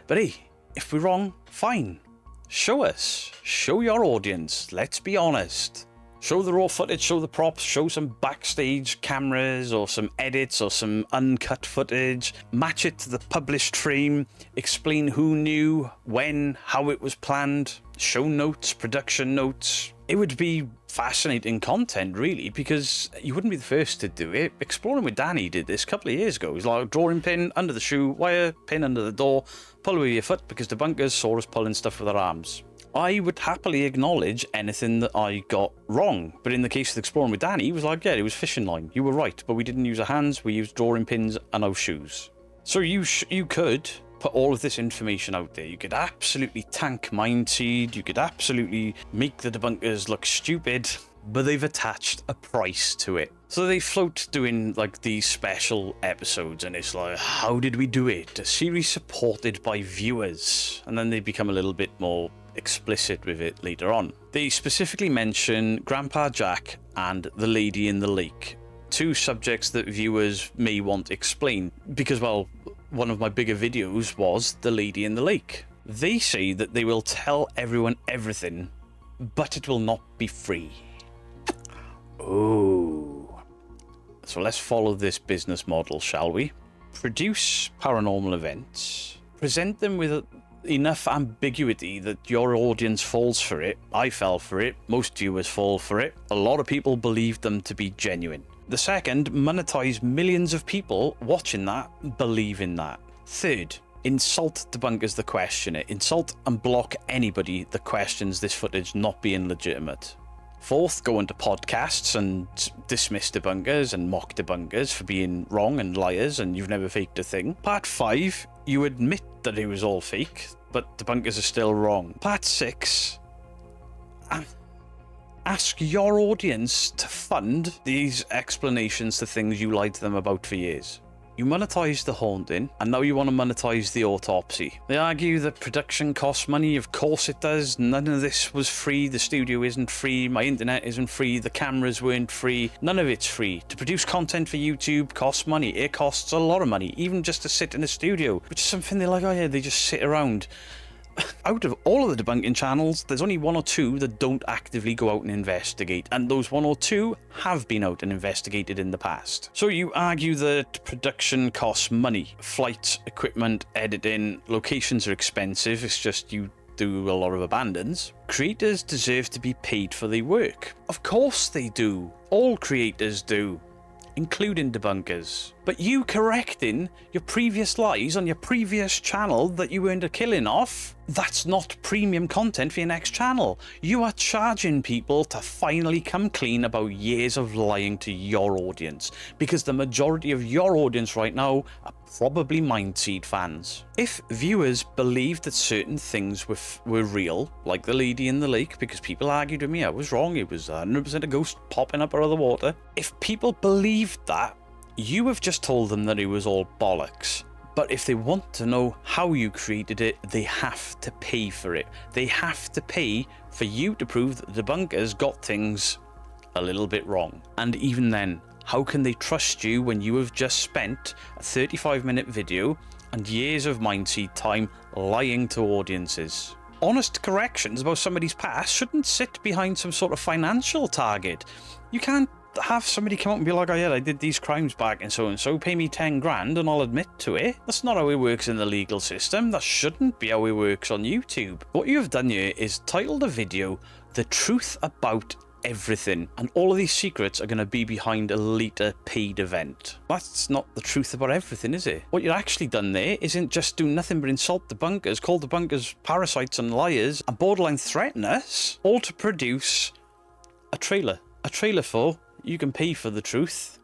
But hey, if we're wrong, fine. Show us. Show your audience. Let's be honest. Show the raw footage, show the props, show some backstage cameras or some edits or some uncut footage. Match it to the published frame. Explain who knew, when, how it was planned. Show notes, production notes. It would be fascinating content, really, because you wouldn't be the first to do it. Exploring with Danny did this a couple of years ago. It was like drawing pin under the shoe, wire, pin under the door, pull with your foot because debunkers saw us pulling stuff with our arms. I would happily acknowledge anything that I got wrong, but in the case of Exploring with Danny, he was like, yeah, it was fishing line. You were right, but we didn't use our hands, we used drawing pins and our shoes. So you could put all of this information out there. You could absolutely tank Mindseed, you could absolutely make the debunkers look stupid, but they've attached a price to it. So they float doing like these special episodes, and it's like, how did we do it? A series supported by viewers. And then they become a little bit more explicit with it later on. They specifically mention Grandpa Jack and the Lady in the Lake, two subjects that viewers may want explained, because, well, one of my bigger videos was the Lady in the Lake. They say that they will tell everyone everything, but it will not be free. Oh. So let's follow this business model, shall we? Produce paranormal events, present them with enough ambiguity that your audience falls for it. I fell for it. Most viewers fall for it. A lot of people believe them to be genuine. The second, monetize millions of people watching that, believing that. Third, insult debunkers the questioner. Insult and block anybody that questions this footage not being legitimate. Fourth, go into podcasts and dismiss debunkers and mock debunkers for being wrong and liars and you've never faked a thing. Part 5, you admit that it was all fake, but debunkers are still wrong. Part 6, ask your audience to fund these explanations to things you lied to them about for years. You monetized the haunting, and now you want to monetize the autopsy. They argue that production costs money. Of course it does. None of this was free. The studio isn't free. My internet isn't free. The cameras weren't free. None of it's free. To produce content for YouTube costs money. It costs a lot of money, even just to sit in a studio, which is something they're like, oh yeah, they just sit around. Out of all of the debunking channels, there's only 1 or 2 that don't actively go out and investigate, and those 1 or 2 have been out and investigated in the past. So you argue that production costs money. Flights, equipment, editing, locations are expensive, it's just you do a lot of abandons. Creators deserve to be paid for their work. Of course they do. All creators do, including debunkers. But you correcting your previous lies on your previous channel that you earned a killing off, that's not premium content for your next channel. You are charging people to finally come clean about years of lying to your audience, because the majority of your audience right now are probably Mindseed fans. If viewers believed that certain things were real, like the Lady in the Lake, because people argued with me I was wrong, it was 100% a ghost popping up out of the water. If people believed that, you have just told them that it was all bollocks. But if they want to know how you created it, they have to pay for it. They have to pay for you to prove that the debunkers got things a little bit wrong. And even then, how can they trust you when you have just spent a 35-minute video and years of Mindseed time lying to audiences? Honest corrections about somebody's past shouldn't sit behind some sort of financial target. You can't have somebody come up and be like, oh yeah, I did these crimes back and so, pay me 10 grand and I'll admit to it. That's not how it works in the legal system. That shouldn't be how it works on YouTube. What you have done here is titled a video, The Truth About Everything, and all of these secrets are going to be behind a later paid event. That's not the truth about everything, is it? What you've actually done there isn't just do nothing but insult debunkers, call debunkers parasites and liars, and borderline threaten us, all to produce a trailer. A trailer for you can pay for the truth.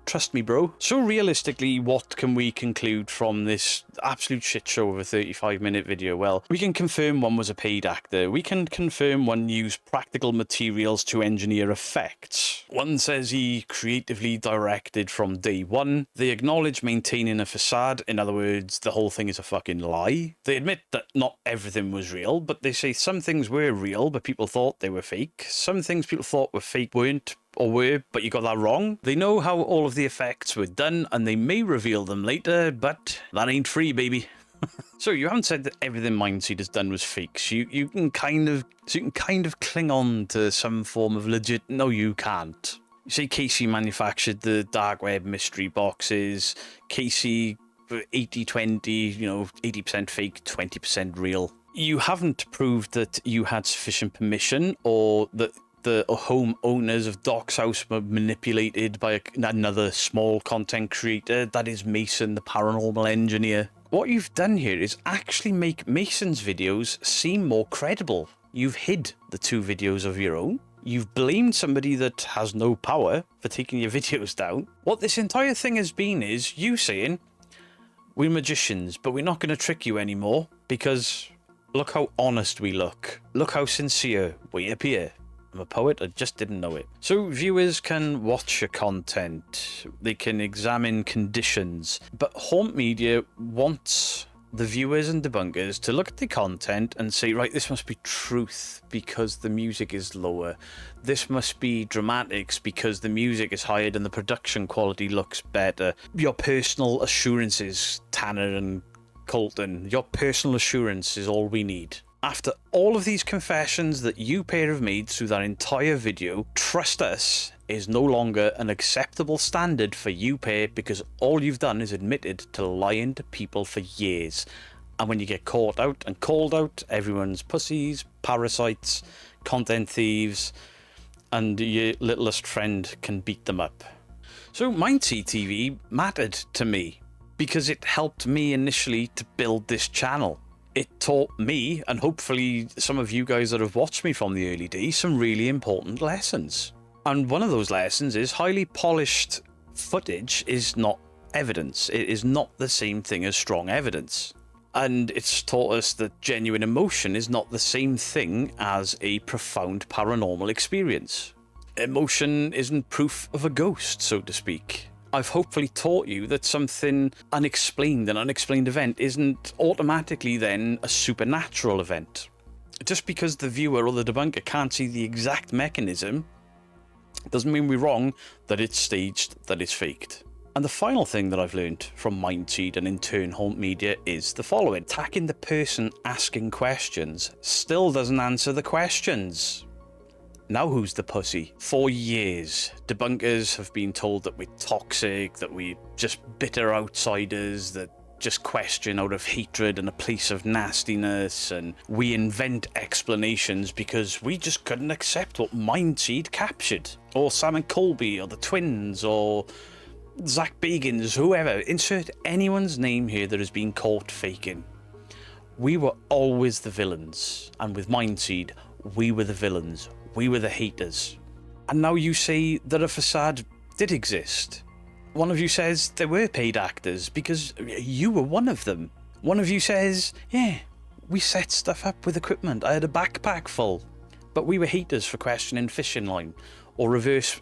Trust me, bro. So realistically, what can we conclude from this absolute shit show of a 35-minute video? Well, we can confirm one was a paid actor. We can confirm one used practical materials to engineer effects. One says he creatively directed from day one. They acknowledge maintaining a facade. In other words, the whole thing is a fucking lie. They admit that not everything was real, but they say some things were real, but people thought they were fake. Some things people thought were fake weren't, or were, but you got that wrong. They know how all of the effects were done, and they may reveal them later, but that ain't free, baby. So you haven't said that everything Mindseed has done was fake. So you can kind of cling on to some form of legit. No, you can't. You say Casey manufactured the dark web mystery boxes. Casey 80-20, 80% fake, 20% real. You haven't proved that you had sufficient permission, or that the home owners of Doc's house were manipulated by another small content creator. That is Mason, the paranormal engineer. What you've done here is actually make Mason's videos seem more credible. You've hid the 2 videos of your own. You've blamed somebody that has no power for taking your videos down. What this entire thing has been is you saying, we're magicians, but we're not going to trick you anymore because look how honest we look. Look how sincere we appear. I'm a poet, I just didn't know it. So viewers can watch your content, they can examine conditions, but Haunt Media wants the viewers and debunkers to look at the content and say, right, this must be truth because the music is lower. This must be dramatics because the music is higher and the production quality looks better. Your personal assurances, Tanner and Colton, your personal assurance is all we need. After all of these confessions that you pair have made through that entire video, trust us is no longer an acceptable standard for you pair because all you've done is admitted to lying to people for years. And when you get caught out and called out, everyone's pussies, parasites, content thieves, and your littlest friend can beat them up. So Mindseed TV mattered to me because it helped me initially to build this channel. It taught me, and hopefully some of you guys that have watched me from the early days, some really important lessons. And one of those lessons is highly polished footage is not evidence. It is not the same thing as strong evidence. And it's taught us that genuine emotion is not the same thing as a profound paranormal experience. Emotion isn't proof of a ghost, so to speak. I've hopefully taught you that something unexplained, an unexplained event, isn't automatically then a supernatural event. Just because the viewer or the debunker can't see the exact mechanism doesn't mean we're wrong that it's staged, that it's faked. And the final thing that I've learned from Mindseed and in turn Haunt Media is the following. Attacking the person asking questions still doesn't answer the questions. Now who's the pussy? For years, debunkers have been told that we're toxic, that we're just bitter outsiders, that just question out of hatred and a place of nastiness, and we invent explanations because we just couldn't accept what Mindseed captured. Or Sam and Colby, or the twins, or Zach Bagans, whoever. Insert anyone's name here that has been caught faking. We were always the villains, and with Mindseed, we were the villains. We were the haters. And now you say that a facade did exist. One of you says there were paid actors because you were one of them. One of you says, yeah, we set stuff up with equipment. I had a backpack full. But we were haters for questioning fishing line or reversed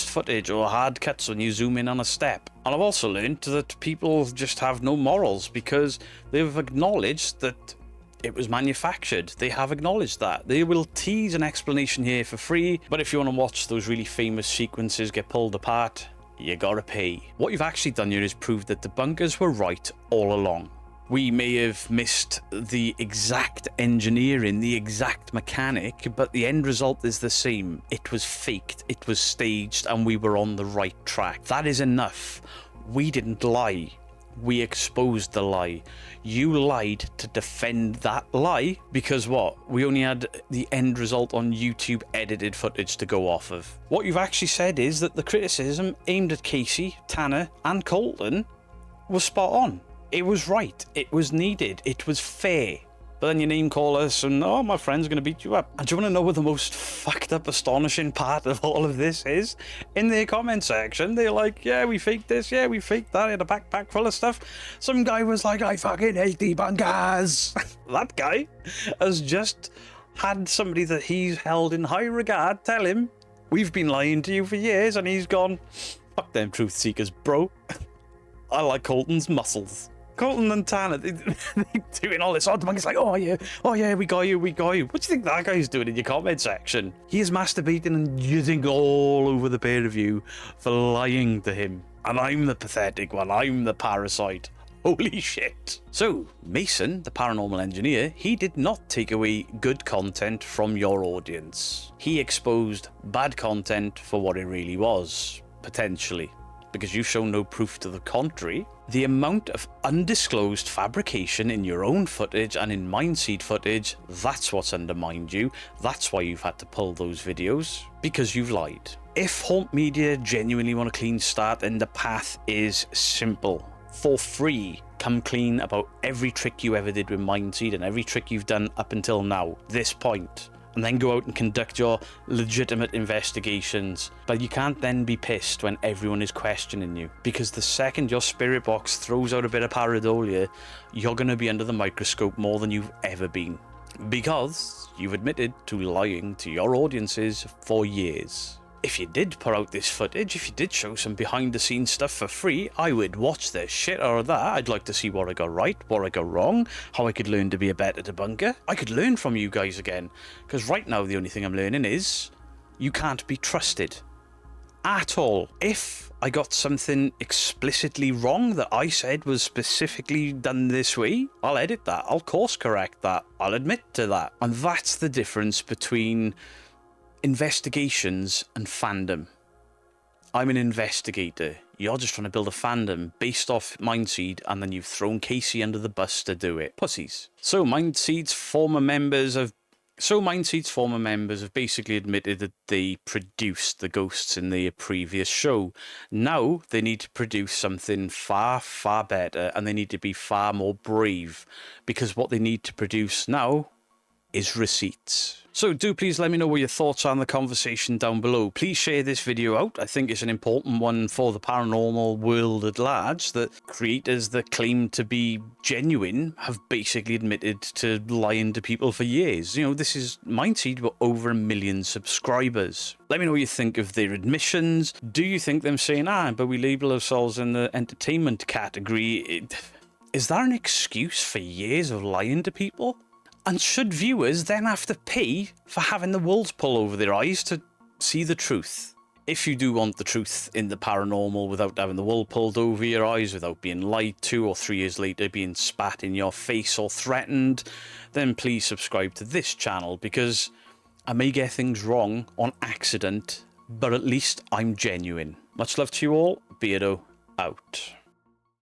footage or hard cuts when you zoom in on a step. And I've also learned that people just have no morals because they've acknowledged that it was manufactured. They have acknowledged that. They will tease an explanation here for free, but if you want to watch those really famous sequences get pulled apart, you gotta pay. What you've actually done here is prove that debunkers were right all along. We may have missed the exact engineering, the exact mechanic, but the end result is the same. It was faked, it was staged, and we were on the right track. That is enough. We didn't lie. We exposed the lie. You lied to defend that lie because what? We only had the end result on YouTube edited footage to go off of. What you've actually said is that the criticism aimed at Casey, Tanner, and Colton was spot on. It was right. It was needed. It was fair. But then you name call us and, oh, my friend's going to beat you up. And do you want to know what the most fucked up, astonishing part of all of this is? In their comment section, they're like, yeah, we faked this, yeah, we faked that, in a backpack full of stuff. Some guy was like, I fucking hate debunkers. That guy has just had somebody that he's held in high regard tell him, we've been lying to you for years, and he's gone, fuck them truth seekers, bro. I like Colton's muscles. Colton and Tanner, they're doing all this. Oh, the monkey's like, oh yeah, we got you. What do you think that guy's doing in your comment section? He is masturbating and using all over the pair of you for lying to him. And I'm the pathetic one. I'm the parasite. Holy shit. So, Mason, the paranormal engineer, he did not take away good content from your audience. He exposed bad content for what it really was, potentially. Because you've shown no proof to the contrary. The amount of undisclosed fabrication in your own footage and in Mindseed footage, that's what's undermined you. That's why you've had to pull those videos, because you've lied. If Haunt Media genuinely want a clean start, then the path is simple. For free, come clean about every trick you ever did with Mindseed and every trick you've done up until now, this point. And then go out and conduct your legitimate investigations. But you can't then be pissed when everyone is questioning you. Because the second your spirit box throws out a bit of pareidolia, you're going to be under the microscope more than you've ever been. Because you've admitted to lying to your audiences for years. If you did put out this footage, if you did show some behind-the-scenes stuff for free, I would watch the shit out of that. I'd like to see what I got right, what I got wrong, how I could learn to be a better debunker. I could learn from you guys again, because right now the only thing I'm learning is you can't be trusted. At all. If I got something explicitly wrong that I said was specifically done this way, I'll edit that, I'll course correct that, I'll admit to that. And that's the difference between investigations and fandom. I'm an investigator. You're just trying to build a fandom based off Mindseed, and then you've thrown Casey under the bus to do it. Pussies. So Mindseed's former members have basically admitted that they produced the ghosts in their previous show. Now they need to produce something far, far better, and they need to be far more brave, because what they need to produce now is receipts. So do please let me know what your thoughts are on the conversation down below. Please share this video out. I think it's an important one for the paranormal world at large, that creators that claim to be genuine have basically admitted to lying to people for years. You know, this is Mindseed with over 1 million subscribers. Let me know what you think of their admissions. Do you think them saying, but we label ourselves in the entertainment category, is that an excuse for years of lying to people? And should viewers then have to pay for having the wool pulled over their eyes to see the truth? If you do want the truth in the paranormal without having the wool pulled over your eyes, without being lied to, or 3 years later being spat in your face or threatened, then please subscribe to this channel, because I may get things wrong on accident, but at least I'm genuine. Much love to you all. Beardo out.